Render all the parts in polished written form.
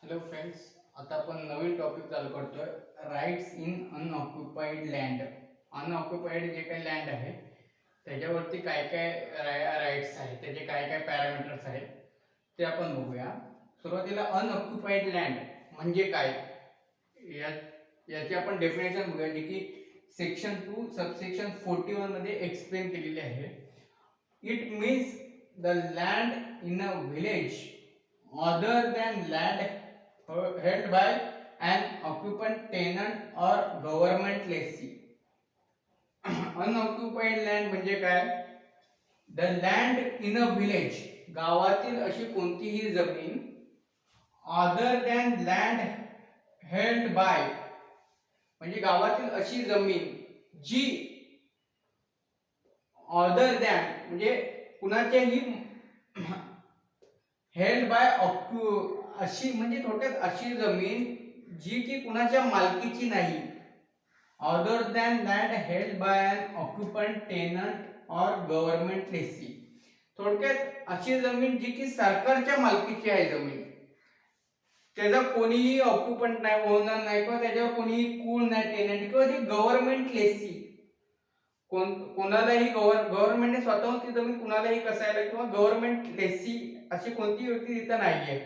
Hello friends, आता आपण नवीन topic चालू करतोय. Rights in unoccupied land. Unoccupied जे काही लँड आहे त्याच्यावरती काय काय राईट्स आहेत, त्याचे काय काय पॅरामीटर्स आहेत ते आपण बघूया. सुरुवातीला अनऑक्युपाईड लँड म्हणजे काय या याची आपण डेफिनेशन बघूया, जी की सेक्शन 2 सबसेक्शन 41 मध्ये एक्सप्लेन केलेली आहे. It means the land in a village other than land held by an occupant, tenant or government lessee. Unoccupied land म्हणजे काय? The land in a village, गावातील अशी कोणतीही जमीन, other than land held bye, म्हणजे गावातील अशी जमीन जी अदर दॅन म्हणजे कुणाच्याही हेल्ड बाय अशी, म्हणजे थोडक्यात अशी जमीन जी की कुणाच्या मालकीची नाही. Other than land held by an occupant, tenant or government lessee. थोडक्यात अशी जमीन जी की सरकारच्या मालकीची आहे जमीन, त्याचा कोणीही ऑक्युपंट नाही, ओनर नाही, किंवा त्याच्यावर कोणीही कूळ नाही, टेनंट किंवा ती गव्हर्नमेंट लेसी. कोणालाही गव्हर्नमेंटने स्वतःहून ती जमीन कुणालाही कसायला किंवा गव्हर्नमेंट लेसी अशी कोणती व्यक्ती तिथं नाहीये.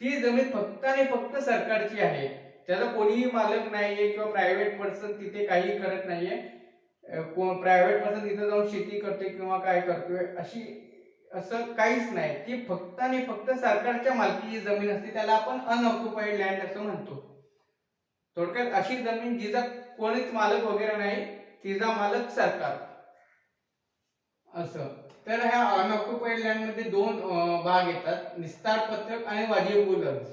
ती जमीन फक्त आणि फक्त सरकारची आहे, त्याला कोणीही मालक नाहीये किंवा प्रायव्हेट पर्सन तिथे काही करत नाहीये. प्रायव्हेट पर्सन तिथे जाऊन शेती करते किंवा काय करतोय अशी असं काहीच नाही. ती फक्त आणि फक्त सरकारच्या मालकीची जमीन असते, त्याला आपण अनऑक्युपाईड लँड असं म्हणतो. थोडक्यात अशी जमीन जिचा कोणीच मालक वगैरे नाही, तिचा मालक सरकार असं. तर ह्या अनऑक्युपाईड लँड मध्ये दोन भाग येतात, निस्तार पत्रक आणि वाजिबुल अर्ज.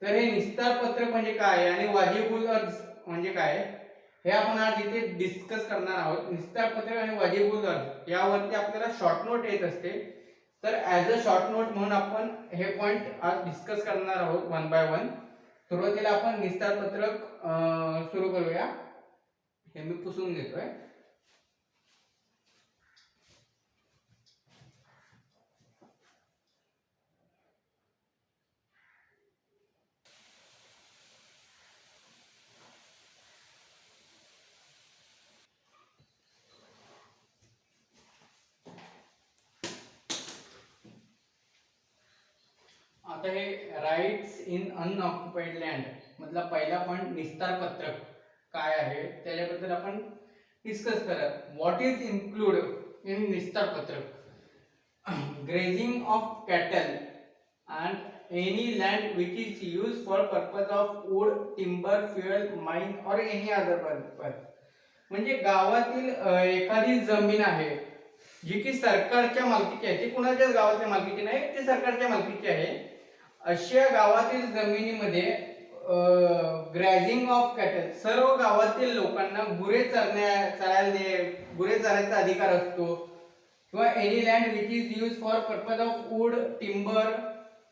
तर हे निस्तार पत्रक म्हणजे काय आणि वाजिबुल अर्ज म्हणजे काय हे आपण आज इथे डिस्कस करणार आहोत. निस्तार पत्रक आणि वाजिबुल अर्ज यावरती आपल्याला शॉर्ट नोट येत असते. तर ऍज अ शॉर्ट नोट म्हणून आपण हे पॉइंट आज डिस्कस करणार आहोत वन बाय वन. सुरुवातीला आपण निस्तार पत्रक सुरू करूया. हे मी पुसून घेतोय. आता हे राईट्स इन अनऑक्युपाइड लँड मधला पहिला पॉइंट निस्तार पत्रक काय आहे त्याच्याबद्दल आपण डिस्कस करूया. व्हॉट इज इन्क्लूड इन निस्तार पत्रक? Grazing of cattle and any land which is used for purpose of wood, timber, fuel, mine or any other purpose. म्हणजे गावातील एखादी जमीन आहे जी की सरकारच्या मालकीची आहे, ती कुणाच्याच गावाच्या मालकीची नाही, ती सरकारच्या मालकीची आहे. अशा गावातील जमिनीमध्ये ग्रॅझिंग ऑफ कॅटल, सर्व गावातील लोकांना गुरे चरायचा अधिकार असतो. किंवा any land which is use for purpose of wood, timber,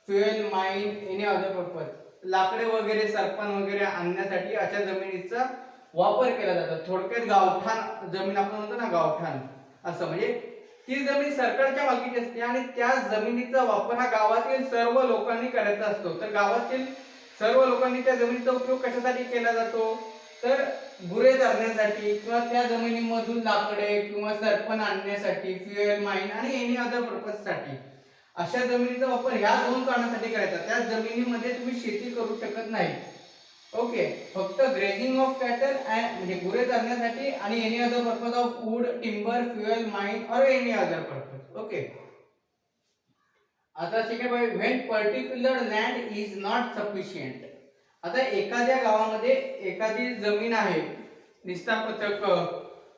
fuel, mine, any other purpose, लाकडे वगैरे सरपण वगैरे आणण्यासाठी अशा जमिनीचा वापर केला जातो. थोडक्यात गावठाण जमीन आपण म्हणतो ना, गावठाण असं, म्हणजे ती जमीन सरकारच्या मालकीची असते आणि त्या जमिनीचा वापर हा गावातील सर्व लोकांनी करायचा असतो. तर गावातील सर्व लोकांनी त्या जमिनीचा उपयोग कशासाठी केला जातो? तर गुरे चरण्यासाठी किंवा त्या जमिनीमधून लाकडे किंवा सरपण आणण्यासाठी, फ्युएल, माइन आणि एनी अदर पर्पज साठी. अशा जमिनीचा वापर ह्या दोन कारणासाठी करायचा. त्या जमिनीमध्ये तुम्ही शेती करू शकत नाही. ओके, फक्त ग्रेजिंग ऑफ कॅटल म्हणजे गुरे चरण्यासाठी आणि any other purpose of wood, timber, fuel, mine और एनी अदर पर्पज. ओके, आता ठीक आहे. When particular land is not sufficient. आता एखाद्या गावामध्ये एखादी जमीन आहे निस्तार पत्रक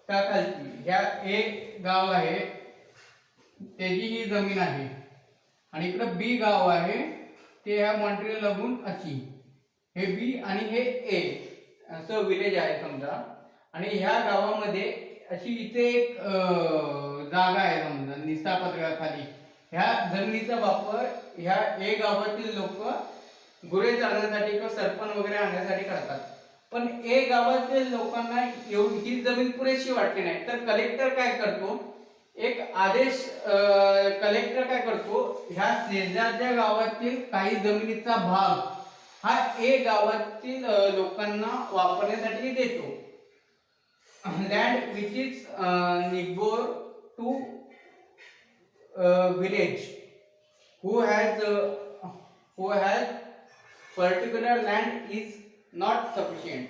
खालची, ह्या एक गाव आहे त्याची ही जमीन आहे आणि इकडे बी गाव आहे, ते ह्या मॉन्ट्रियल लागून अशी, हे बी आणि हे ए असं विलेज आहे समजा. आणि ह्या गावामध्ये अशी इथे एक जागा आहे समजा निस्तार पत्रकाखाली. ह्या जमिनीचा वापर ह्या ए गावातील लोक गुरे चालण्यासाठी किंवा सरपण वगैरे आणण्यासाठी करतात. पण ए गावातील लोकांना ही जमीन पुरेशी वाटली नाही, तर कलेक्टर काय करतो, एक आदेश कलेक्टर काय करतो, ह्या शेजारच्या गावातील काही जमिनीचा भाग हा गावातील लोकांना वापरण्यासाठी देतो. Land which is neighbour to village who has particular land is not sufficient.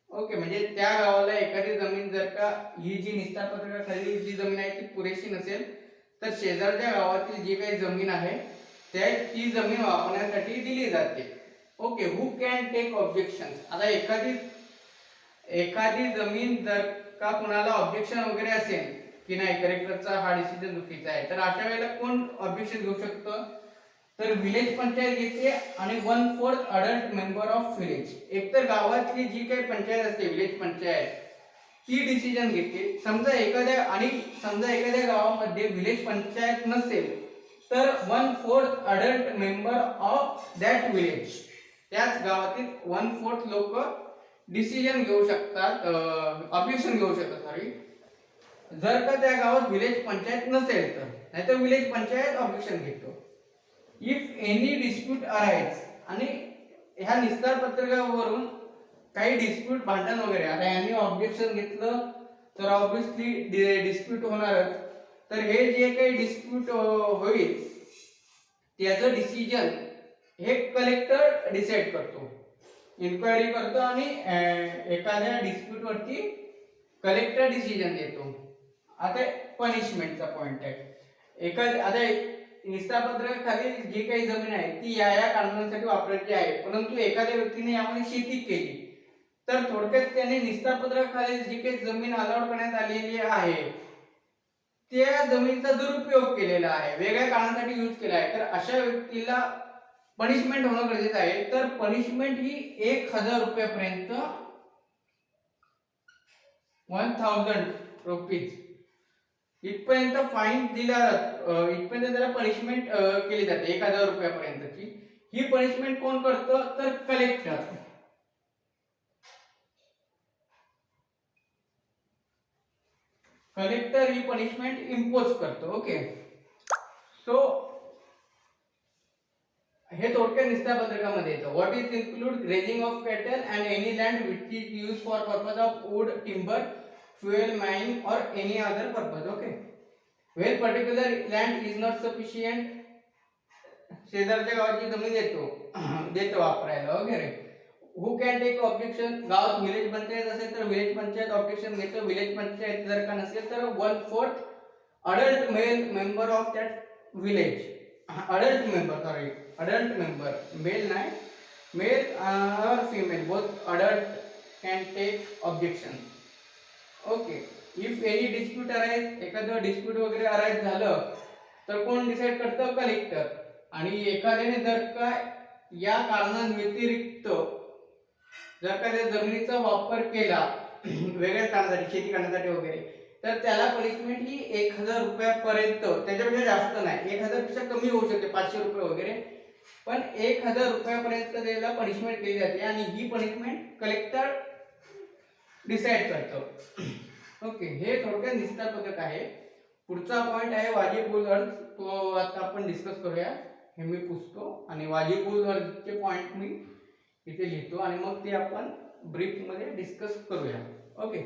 Okay, म्हणजे त्या गावाला एखादी जमीन जर का ही जी निस्तारपत्रकाखाली जी जमीन आहे ती पुरेशी नसेल तर शेजारच्या गावातील जी काही जमीन आहे ती जमीन वापरण्यासाठी दिली जाते. Okay, who can take objection. आता एखादी जमीन जर का कुणाला ऑब्जेक्शन वगैरे असेल की नाही कलेक्टरचा हा डिसिजन चुकीचा आहे, तर अशा वेळेला कोण ऑब्जेक्शन घेऊ शकतं, तर विलेज पंचायत घेते आणि 1/4 अडल्ट मेंबर ऑफ विलेज. एकतर गावातली जी काही पंचायत असते विलेज पंचायत ती डिसिजन घेते. समजा एखाद्या गावामध्ये विलेज पंचायत नसेल तर 1/4 adult member of that village, त्याच गावातील 1/4 लोक डिसिजन घेऊ शकतात, ऑब्जेक्शन घेऊ शकतात. सॉरी, जर का त्या गावात विलेज पंचायत नसेल तर, नाहीतर विलेज पंचायत ऑब्जेक्शन घेतो. इफ एनी डिस्प्यूट अराइज, आणि ह्या निस्तार पत्रकावरून काही डिस्प्यूट भांडण वगैरे, आता यांनी ऑब्जेक्शन घेतलं तर ऑब्विसली डिस्प्यूट होणारच. तर हे जे काही डिस्प्यूट होईल त्याचं डिसिजन हे कलेक्टर डिसाइड करतो, इन्क्वायरी करतो आणि एखाद्या डिस्प्यूट वरती कलेक्टर डिसिजन देतो. आता पनिशमेंटचा पॉइंट आहे. आता निस्तारपत्रकाखाली जी काही जमीन आहे ती या कारणांसाठी वापरायची आहे, परंतु एखाद्या व्यक्तीने यामध्ये शेती केली तर थोडक्यात त्याने निस्तारपत्रकाखाली जी काही जमीन अलाउड करण्यात आलेली आहे त्या जमिनीचा दुरुपयोग केलेला आहे, वेगळ्या कारणासाठी यूज केला आहे, तर अशा व्यक्तीला पनिशमेंट होणं गरजेचं आहे. तर पनिशमेंट ही 1000 रुपयापर्यंत 1000 रुपीज इथपर्यंत फाईन दिला, इथपर्यंत त्याला पनिशमेंट केली जाते 1000 रुपयापर्यंतची. ही पनिशमेंट कोण करतं, तर कलेक्टर. कलेक्टर ही पनिशमेंट इम्पोज करतो. ओके, सो हे थोडक्यात निस्तारपत्रकामध्ये येतं. What is include grazing of cattle and any land which is use for purpose of wood, timber, fuel, mine or any other purpose. Okay, where particular land is not sufficient, शेजारच्या गावाची जमीन देतो वापरायला वगैरे. हु कॅन टेक ऑब्जेक्शन, गावात village panchayat असेल तर village panchayat objection घेतो. विलेज पंचायत जर का नसेल तर 1/4 adult male member of that village, adult member, male नाही, मेल और female both adult can take objection. Okay, if any dispute arise, एखादं डिस्प्यूट वगैरे अराइज झालं तर कोण डिसाइड करतं, कलेक्टर. आणि एखाद्याने जर का या कारणांव्यतिरिक्त जर का त्या जमिनीचा वापर केला वेगळ्या कारणासाठी, शेती करण्यासाठी वगैरे, तर त्याला पनिशमेंट ही 1000 रुपयापर्यंत, त्याच्यापेक्षा जास्त नाही, 1000 पेक्षा कमी होऊ शकते, 500 रुपये वगैरे, पण 1000 रुपयापर्यंत त्याला पनिशमेंट केली जाते आणि ही पनिशमेंट कलेक्टर डिसाइड करतो. ओके, हे थोडक्यात निस्तारपत्रक आहे. पुढचा पॉइंट आहे वाजिब उल अर्ज, तो आता आपण डिस्कस करूया. हे मी पुसतो आणि वाजिब उल अर्जचे पॉइंट मी इथे लिहितो आणि मग ते आपण ब्रीफ मध्ये डिस्कस करूया. ओके,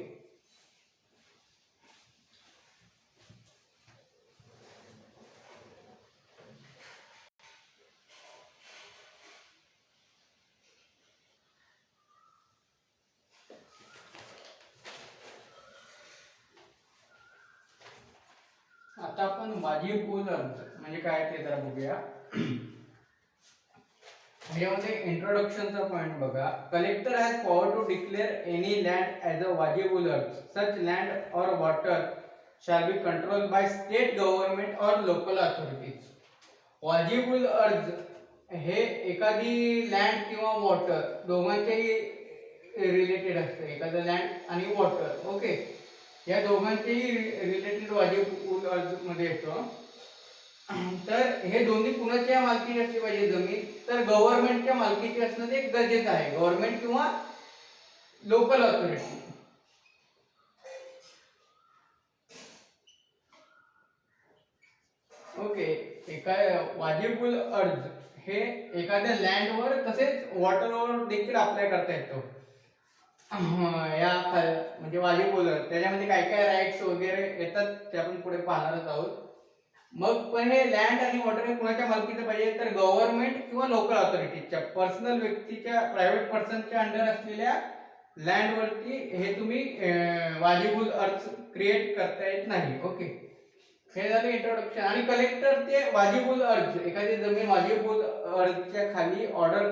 आता आपण वाजिब उल अर्ज म्हणजे काय ते जरा बघूया. यामध्ये इंट्रोडक्शनचा पॉइंट बघा. Collector has power to declare any land as a wajib ul arz. Such land और water shall be controlled by state government और लोकल अथॉरिटीज. वाजिब उल अर्ज हे एखादी लँड किंवा वॉटर दोघांच्याही रिलेटेड असते, एखादं लँड आणि वॉटर. ओके, या दोघांचेही रिलेटेड वाजिब उल अर्ज मध्ये येतो. तर हे दोन्ही कुणाच्या मालकीची असली पाहिजे जमीन, तर गव्हर्नमेंटच्या मालकीची असणं ते गरजेचं आहे, गव्हर्नमेंट किंवा लोकल अथॉरिटी. ओके, एका वाजिब उल अर्ज हे एखाद्या लँडवर तसेच वॉटरवर देखील अप्लाय करता येतो. या म्हणजे वाजीब बोलर त्याच्यामध्ये काय काय राईट्स वगैरे येतात ते आपण पुढे पाहणारच आहोत. मग पण हे लँड आणि वॉटर हे कुणाच्या मालकीचं पाहिजे तर गव्हर्नमेंट किंवा लोकल ऑथॉरिटीच्या, पर्सनल व्यक्तीच्या, प्रायव्हेट पर्सनच्या अंडर असलेल्या लँड वरती हे तुम्ही वाजिबुल अर्ज क्रिएट करता येत नाही. ओके, हे झालं इंट्रोडक्शन. आणि कलेक्टर ते वाजिबुल अर्ज, एखादी जमीन वाजिबुल अर्जच्या खाली ऑर्डर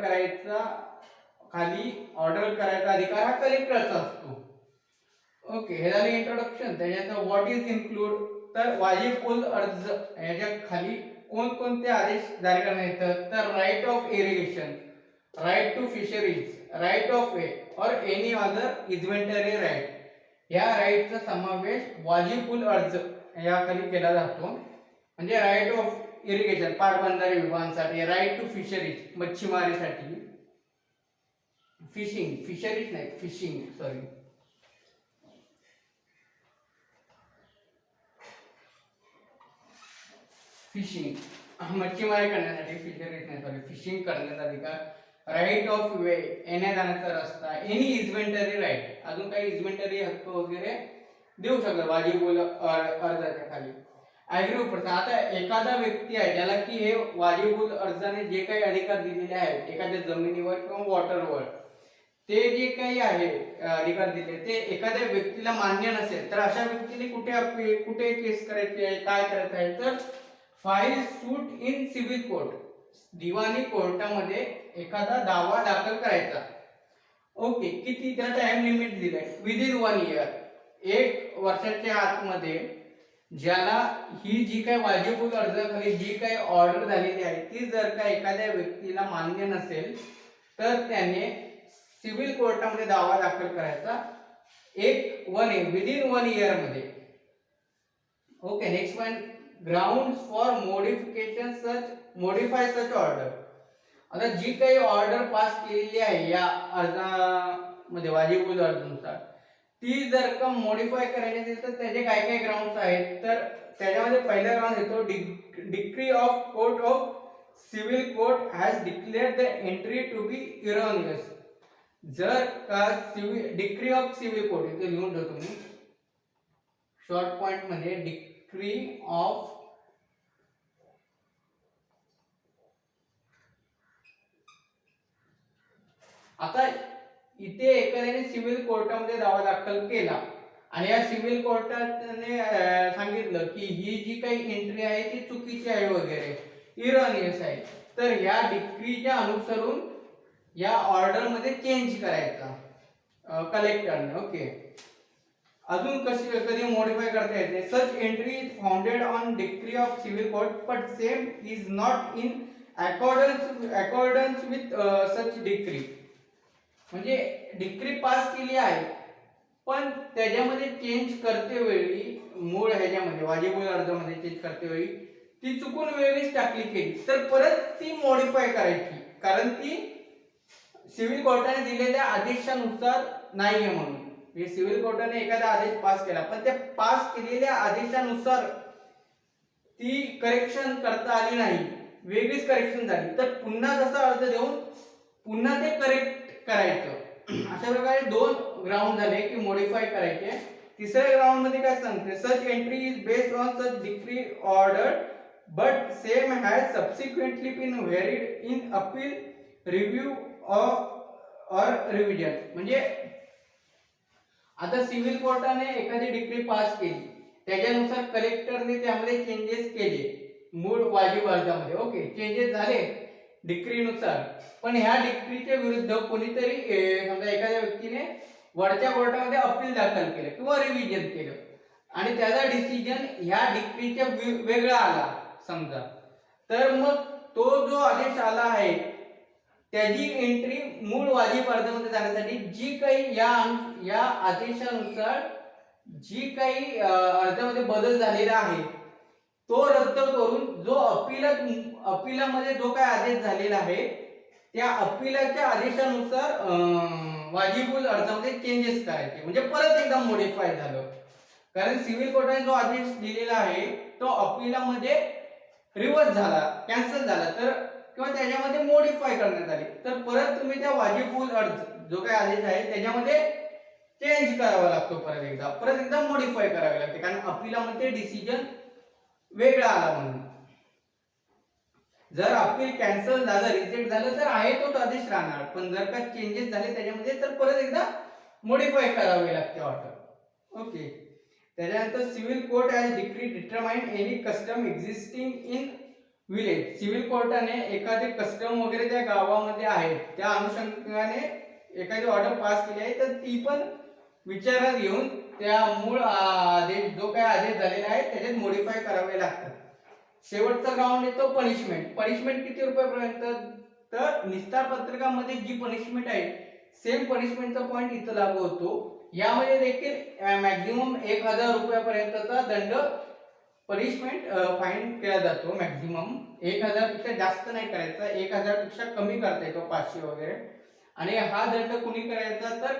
करायचा अधिकार हा कलेक्टरचा असतो. ओके, हे झालं इंट्रोडक्शन. त्याच्यानंतर व्हॉट इज इन्क्लूड, तर वाजिबुल अर्ज याच्या खाली कोणकोणते आदेश जारी करण्यात येतात तर right of irrigation, right to fisheries, right of way और एनी अदर इन्व्हेंटरी राईट, या राईटचा समावेश वाजिबुल अर्ज याखाली केला जातो. म्हणजे राईट ऑफ इरिगेशन पाटबंधारे विभागांसाठी, राईट टू फिशरीज मच्छीमारीसाठी, फिशरीज नाही फिशिंग सॉरी, फिशिंग मच्छीमारी करण्यासाठी, फिशरीज नाही सॉरी फिशिंग करण्याचा अधिकार, राईट ऑफ वे येण्या जाण्याचा रस्ता, एनी इन्व्हेंटरी राईट, अजून काही इन्व्हेंटरी हक्क वगैरे देऊ शकतात वाजिबुल अर्जाच्या खाली. ऍग्री पर्सन, आता एखादा व्यक्ती आहे त्याला की हे वाजिबुल अर्जाने जे काही अधिकार दिलेले आहेत एखाद्या जमिनीवर किंवा वॉटरवर, ते जे काही आहे अधिकार दिले ते एखाद्या व्यक्तीला मान्य नसेल तर अशा व्यक्तीने कुठे केस करायची आहे, काय करायचं आहे तर file suit in civil court, दिवाणी कोर्टामध्ये एखादा दावा दाखल करायचा. ओके, किती त्याला टाइम लिमिट दिलाय विदिन 1 इयर, 1 वर्षाच्या आतमध्ये ज्याला ही जी काही वाजिबुल अर्जाखाली जी काही ऑर्डर झालेली आहे ती जर का एखाद्या व्यक्तीला मान्य नसेल तर त्याने सिव्हिल कोर्टामध्ये दावा दाखल करायचा विदिन 1 इयर मध्ये. Okay, next point, ground for modify such order. आता जी काही ऑर्डर पास केलेली आहे या अर्जामध्ये वाजिबुल अर्जानुसार ती जर का मॉडिफाय करायची असेल तर त्याचे काय काय ग्राउंड्स आहेत तर त्याच्यामध्ये पहिला ग्राउंड येतो decree of court of civil court has declared the entry to be erroneous. जर का डिक्री ऑफ सिव्हिल कोर्ट इथे लिहून ठेवतो मी शॉर्ट पॉइंट मध्ये, डिक्री ऑफ आता इथे एखाद्याने सिव्हिल कोर्टामध्ये दावा दाखल केला आणि या सिव्हिल कोर्टाने सांगितलं की ही जी काही एंट्री आहे ती चुकीची आहे वगैरे, इरॉनियस आहे, तर या डिक्रीच्या अनुसरून या ऑर्डर मध्ये चेंज करायचा कलेक्टरने. ओके, अजून कधी मॉडिफाय करता येते. Such entry is founded on decree of civil court but same is not in accordance with such decree. म्हणजे डिक्री पास केली आहे पण त्याच्यामध्ये चेंज करते वेळी, मूळ ह्याच्यामध्ये वाजिबुल अर्जामध्ये चेंज करते वेळी ती चुकून वेगळीच टाकली केली तर परत ती मॉडिफाय करायची, कारण ती सिव्हिल कोर्टाने दिलेल्या आदेशानुसार नाहीये म्हणून. हे सिव्हिल कोर्टाने एखादा आदेश पास केला पण त्या पास केलेल्या आदेशानुसार ती करेक्शन करता आली नाही, वेगळीच करेक्शन झाली तर पुन्हा तसा अर्ज देऊन पुन्हा ते करेक्ट करायचं. अशा प्रकारे 2 ग्राउंड झाले की मॉडिफाय करायचे. तिसऱ्या ग्राउंड मध्ये काय सांगते, such entry is based on such decree order but same has subsequently been varied in appeal, review of or revision. म्हणजे आता सिव्हिल कोर्टाने एखादी डिक्री पास केली, त्याच्यानुसार कलेक्टरने त्यामध्ये चेंजेस केले मूळ वाजिब अर्जामध्ये. ओके, चेंजेस झाले डिक्रीनुसार, पण ह्या डिक्रीच्या विरुद्ध कोणीतरी समजा एखाद्या व्यक्तीने वरच्या कोर्टामध्ये अपील दाखल केलं किंवा रिव्हिजन केलं आणि त्याचा डिसिजन ह्या डिक्रीच्या वेगळा आला समजा, तर मग तो जो आदेश आला आहे त्याची एंट्री मूळ वाजिब अर्जामध्ये जाण्यासाठी जी काही या आदेशानुसार जी काही अर्जामध्ये बदल झालेला आहे तो रद्द करून जो अपिलामध्ये जो काही आदेश झालेला आहे त्या अपिलाच्या आदेशानुसार वाजिबुल अर्जामध्ये चेंजेस करायचे, म्हणजे परत एकदा मॉडिफाय झालं. कारण सिव्हिल कोर्टाने जो आदेश दिलेला आहे तो अपिलामध्ये रिव्हर्स झाला, कॅन्सल झाला, तर किंवा त्याच्यामध्ये मॉडिफाय करण्यात आली तर परत तुम्ही त्या वाजिबुल अर्ज जो काही आदेश आहे त्याच्यामध्ये चेंज करावा लागतो, परत एकदा मॉडिफाय करावे लागते, कारण अपीलामध्ये डिसिजन वेगळा आला म्हणून. जर अपील कॅन्सल झालं, रिजेक्ट झालं तर आहे तोच आदेश राहणार, पण जर का चेंजेस झाले त्याच्यामध्ये तर परत एकदा मॉडिफाय करावे लागते ऑर्डर. ओके. त्याच्यानंतर civil court has determined any custom existing in village. Civil कोर्टाने एखादे कस्टम वगैरे त्या गावामध्ये आहेत त्या अनुषंगाने एखादी ऑर्डर पास केली आहे तर ती पण विचारात घेऊन त्या मूळ आदेश जो काय आदेश झालेला आहे त्याच्यात मॉडिफाय करावे लागतात. शेवटचा राऊंड येतो पनिशमेंट. पनिशमेंट किती रुपयापर्यंत? तर निस्तार पत्रकामध्ये जी पनिशमेंट आहे सेम पनिशमेंटचा पॉइंट इथं लागू होतो. यामध्ये देखील मॅक्झिमम 1000 रुपयापर्यंतचा दंड पनिशमेंट फाईन केला जातो. मॅक्झिमम 1000 पेक्षा जास्त नाही करायचा, 1000 पेक्षा कमी करता येतो, 500 वगैरे. आणि हा दंड कुणी करायचा तर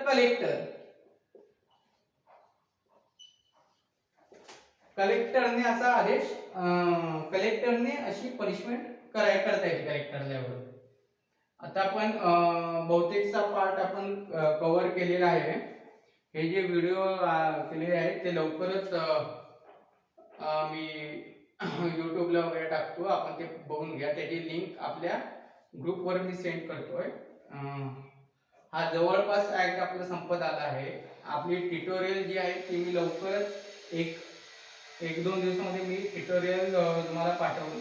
कलेक्टरने असा आदेश, कलेक्टरने अशी पनिशमेंट करता येते कलेक्टर लेवल. आता आपण बहुतेकचा पार्ट आपण कव्हर केलेला आहे. हे जे व्हिडिओ केलेले आहेत ते लवकरच मी यूट्यूबला वगैरे टाकतो, आपण ते बघून घ्या. त्याची लिंक आपल्या ग्रुपवर मी सेंड करतोय. हा जवळपास ऍक्ट आपला संपत आला आहे. आपली ट्युटोरियल जी आहे ती मी लवकरच एक दोन दिवसामध्ये मी ट्युटोरियल तुम्हाला पाठवून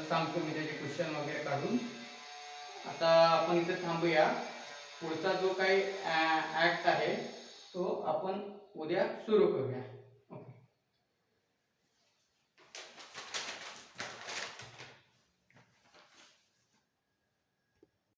सांगतो, मी त्याचे क्वेश्चन वगैरे काढून. आता आपण इथे थांबूया. पुढचा जो काही ऍक्ट आहे तो आपण उद्या सुरू करूया.